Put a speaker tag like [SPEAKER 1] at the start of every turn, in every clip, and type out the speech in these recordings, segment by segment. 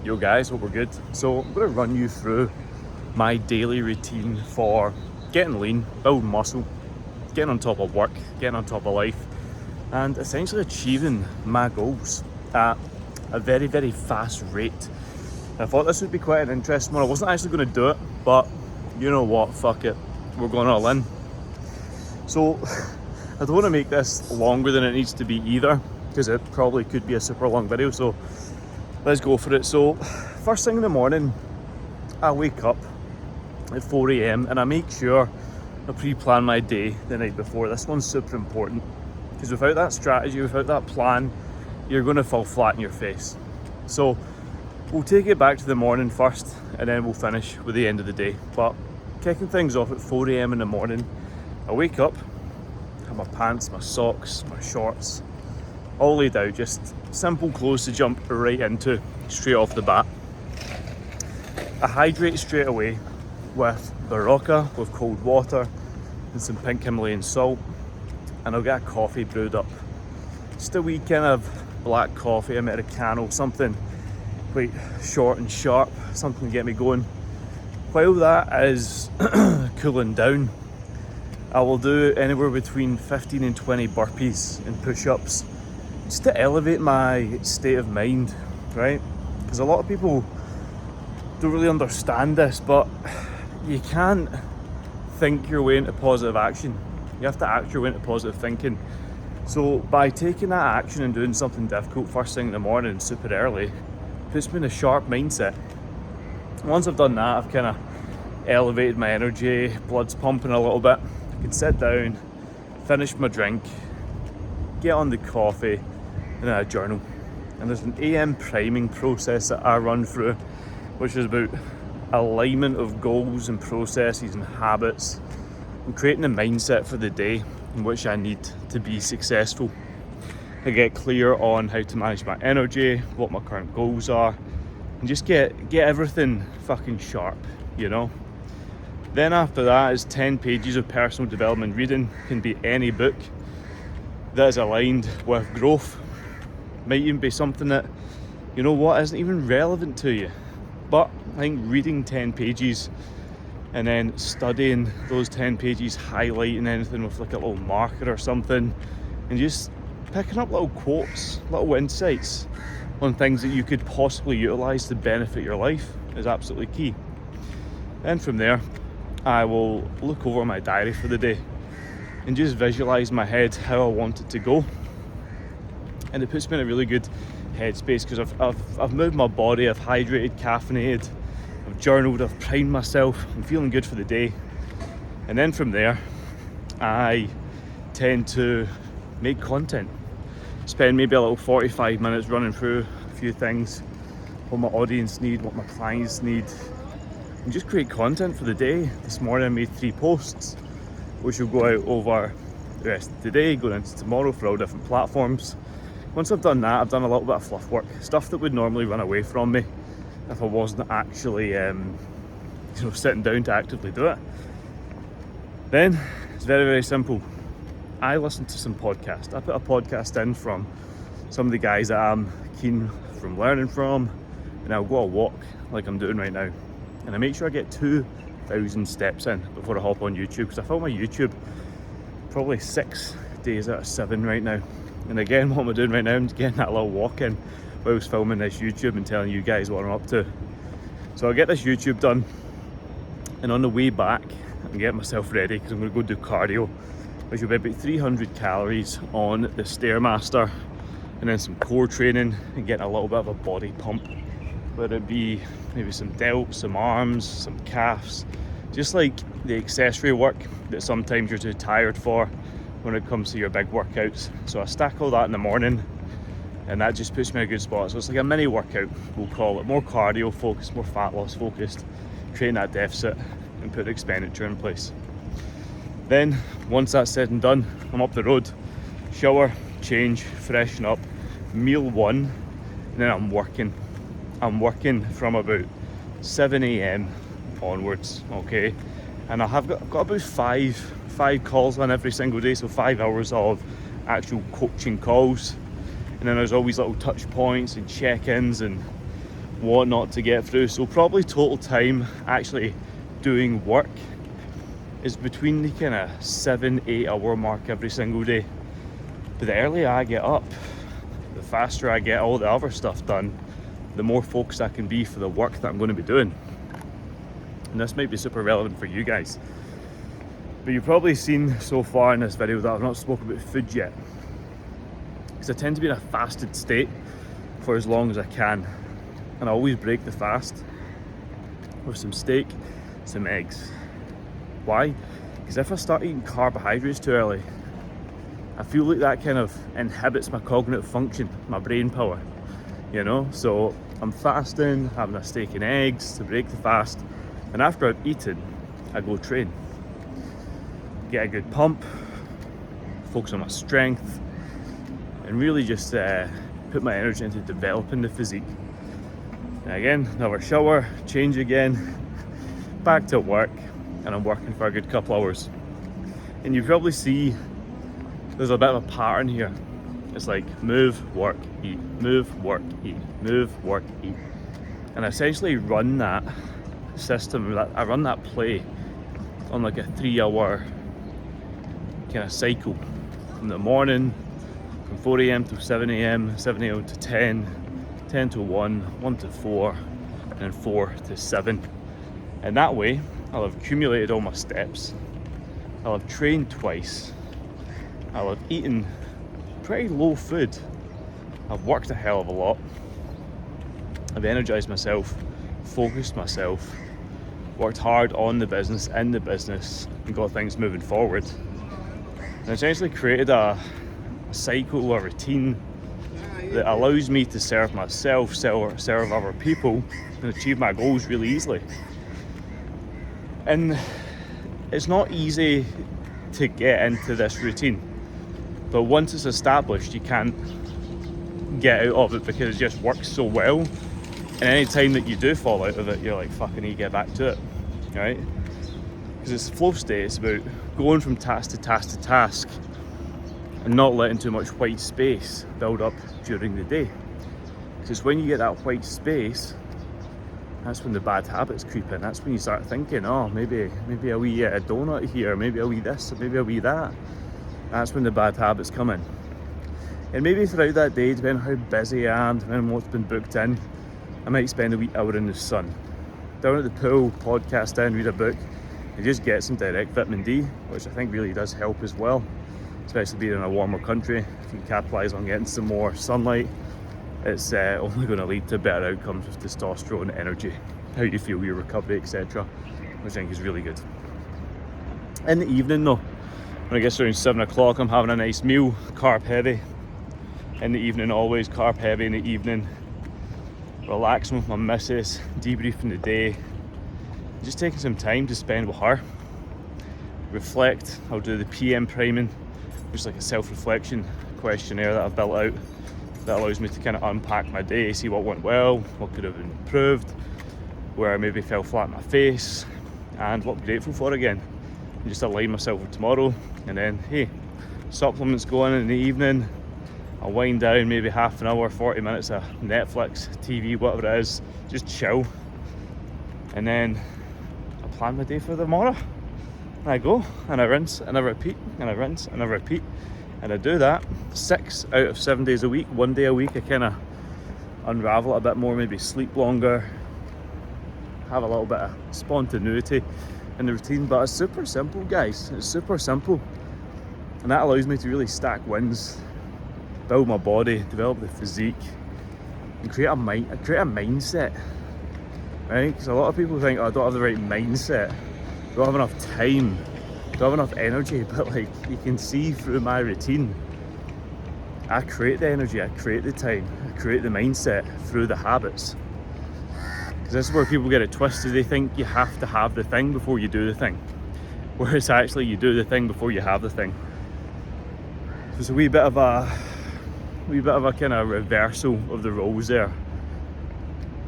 [SPEAKER 1] Yo guys, hope we're good. So I'm going to run you through my daily routine for getting lean, building muscle, getting on top of work, getting on top of life, and essentially achieving my goals at a very, very fast rate. I thought this would be quite an interesting one. I wasn't actually going to do it, but you know what, fuck it, we're going all in. So I don't want to make this longer than it needs to be either, because it probably could be a super long video, so let's go for it. So first thing in the morning, I wake up at 4 a.m. and I make sure I pre-plan my day the night before. This one's super important, because without that strategy, without that plan, you're going to fall flat in your face. So we'll take it back to the morning first, and then we'll finish with the end of the day. But kicking things off at 4 a.m. in the morning, I wake up, have my pants, my socks, my shorts, all laid out, just simple clothes to jump right into straight off the bat. I hydrate straight away with Barocca, with cold water and some pink Himalayan salt, and I'll get a coffee brewed up. Just a wee kind of black coffee, Americano, something quite short and sharp, something to get me going. While that is cooling down, I will do anywhere between 15 and 20 burpees and push-ups, just to elevate my state of mind, right? Because a lot of people don't really understand this, but you can't think your way into positive action. You have to act your way into positive thinking. So by taking that action and doing something difficult first thing in the morning, super early, it puts me in a sharp mindset. Once I've done that, I've kind of elevated my energy, blood's pumping a little bit. I can sit down, finish my drink, get on the coffee, and then a journal. And there's an AM priming process that I run through, which is about alignment of goals and processes and habits, and creating a mindset for the day in which I need to be successful. I get clear on how to manage my energy, what my current goals are, and just get everything fucking sharp, you know? Then after that is 10 pages of personal development reading. Can be any book that is aligned with growth. Might even be something that, you know what, isn't even relevant to you. But I think reading 10 pages and then studying those 10 pages, highlighting anything with like a little marker or something, and just picking up little quotes, little insights on things that you could possibly utilise to benefit your life is absolutely key. Then from there, I will look over my diary for the day and just visualise in my head how I want it to go. And it puts me in a really good headspace, because I've moved my body, I've hydrated, caffeinated, I've journaled, I've primed myself, I'm feeling good for the day. And then from there, I tend to make content. Spend maybe a little 45 minutes running through a few things, what my audience need, what my clients need, and just create content for the day. This morning I made 3 posts, which will go out over the rest of the day, going into tomorrow for all different platforms. Once I've done that, I've done a little bit of fluff work, stuff that would normally run away from me if I wasn't actually sitting down to actively do it. Then it's very, very simple. I listen to some podcasts. I put a podcast in from some of the guys that I'm keen from learning from, and I'll go a walk like I'm doing right now. And I make sure I get 2,000 steps in before I hop on YouTube, because I film my YouTube probably 6 days out of 7 right now. And again, what am I doing right now? I'm getting that little walk in whilst filming this YouTube and telling you guys what I'm up to. So I'll get this YouTube done, and on the way back, I'm getting myself ready because I'm going to go do cardio, which will be about 300 calories on the Stairmaster, and then some core training and getting a little bit of a body pump, whether it be maybe some delts, some arms, some calves, just like the accessory work that sometimes you're too tired for when it comes to your big workouts. So I stack all that in the morning, and that just puts me in a good spot. So it's like a mini workout, we'll call it, more cardio focused, more fat loss focused, creating that deficit and put expenditure in place. Then once that's said and done, I'm up the road, shower, change, freshen up, meal 1, and then I'm working from about 7 a.m. onwards, okay? And I've got about five calls on every single day, so 5 hours of actual coaching calls. And then there's always little touch points and check-ins and what not to get through. So probably total time actually doing work is between the kind of 7-8 hour mark every single day. But the earlier I get up, the faster I get all the other stuff done, the more focused I can be for the work that I'm going to be doing. And this might be super relevant for you guys. But you've probably seen so far in this video that I've not spoken about food yet. Because I tend to be in a fasted state for as long as I can. And I always break the fast with some steak, some eggs. Why? Because if I start eating carbohydrates too early, I feel like that kind of inhibits my cognitive function, my brain power, you know? So I'm fasting, having a steak and eggs to break the fast. And after I've eaten, I go train. Get a good pump, focus on my strength, and really just put my energy into developing the physique. And again, another shower, change again, back to work, and I'm working for a good couple hours. And you probably see there's a bit of a pattern here. It's like move, work, eat, move, work, eat, move, work, eat. And I essentially run that system, I run that play on like a 3-hour kind of cycle. From the morning, from 4 a.m. to 7 a.m, 7 a.m. to 10, 10 to 1, 1 to 4, and 4 to 7. And that way, I'll have accumulated all my steps, I'll have trained twice, I'll have eaten pretty low food, I've worked a hell of a lot, I've energized myself, focused myself, worked hard on the business, in the business, and got things moving forward. And essentially created a cycle, a routine that allows me to serve myself, serve other people, and achieve my goals really easily. And it's not easy to get into this routine, but once it's established, you can't get out of it because it just works so well. And any time that you do fall out of it, you're like, fucking need to get back to it, right? Because it's a flow state. It's about going from task to task to task and not letting too much white space build up during the day. Because when you get that white space, that's when the bad habits creep in. That's when you start thinking, oh, maybe a wee donut here, maybe a wee this, maybe a wee that. That's when the bad habits come in. And maybe throughout that day, depending on how busy I am, depending on what's been booked in, I might spend a wee hour in the sun, down at the pool, podcast in, read a book, and just get some direct vitamin D, which I think really does help as well, especially being in a warmer country. If you capitalise on getting some more sunlight, it's only going to lead to better outcomes with testosterone, energy, how you feel, your recovery, etc., which I think is really good. In the evening though, when it gets around 7 o'clock, I'm having a nice meal, carb heavy. In the evening, always carb heavy in the evening. Relaxing with my missus, debriefing the day, just taking some time to spend with her. Reflect. I'll do the PM priming, which is like a self-reflection questionnaire that I've built out that allows me to kind of unpack my day, see what went well, what could have been improved, where I maybe fell flat in my face, and what I'm grateful for again. And just align myself with tomorrow. And then, hey, supplements going in the evening. I'll wind down, maybe half an hour, 40 minutes of Netflix, TV, whatever it is, just chill. And then I plan my day for tomorrow. And I go, and I rinse, and I repeat, and I rinse, and I repeat. And I do that 6 out of 7 days a week. 1 day a week, I kind of unravel it a bit more, maybe sleep longer, have a little bit of spontaneity in the routine. But it's super simple, guys. It's super simple. And that allows me to really stack wins, build my body, develop the physique, and create a mindset, right? Because a lot of people think, oh, I don't have the right mindset, I don't have enough time, I don't have enough energy. But like, you can see through my routine, I create the energy, I create the time, I create the mindset through the habits. Because this is where people get it twisted. They think you have to have the thing before you do the thing, whereas actually you do the thing before you have the thing. There's a wee bit of a kind of reversal of the roles there,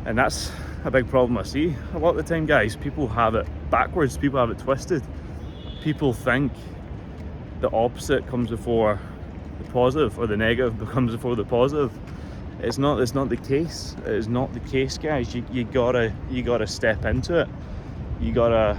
[SPEAKER 1] and that's a big problem I see a lot of the time, guys. People have it backwards, people have it twisted. People think the opposite comes before the positive, or the negative comes before the positive. It's not the case. It is not the case, guys. You gotta step into it. You gotta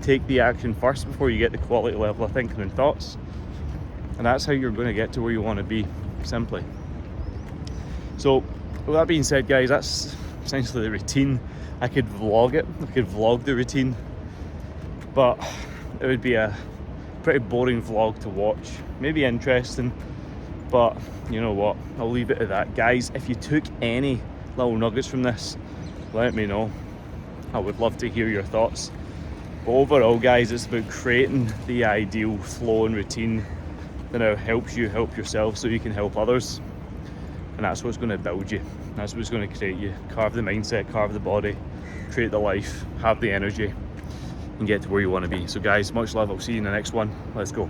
[SPEAKER 1] take the action first before you get the quality level of thinking and thoughts. And that's how you're going to get to where you want to be, simply. So with that being said, guys, that's essentially the routine. I could vlog it. I could vlog the routine, but it would be a pretty boring vlog to watch. Maybe interesting, but you know what, I'll leave it at that. Guys, if you took any little nuggets from this, let me know. I would love to hear your thoughts. But overall, guys, it's about creating the ideal flow and routine that now helps you help yourself so you can help others. And that's what's going to build you. That's what's going to create you. Carve the mindset, carve the body, create the life, have the energy, and get to where you want to be. So guys, much love. I'll see you in the next one. Let's go.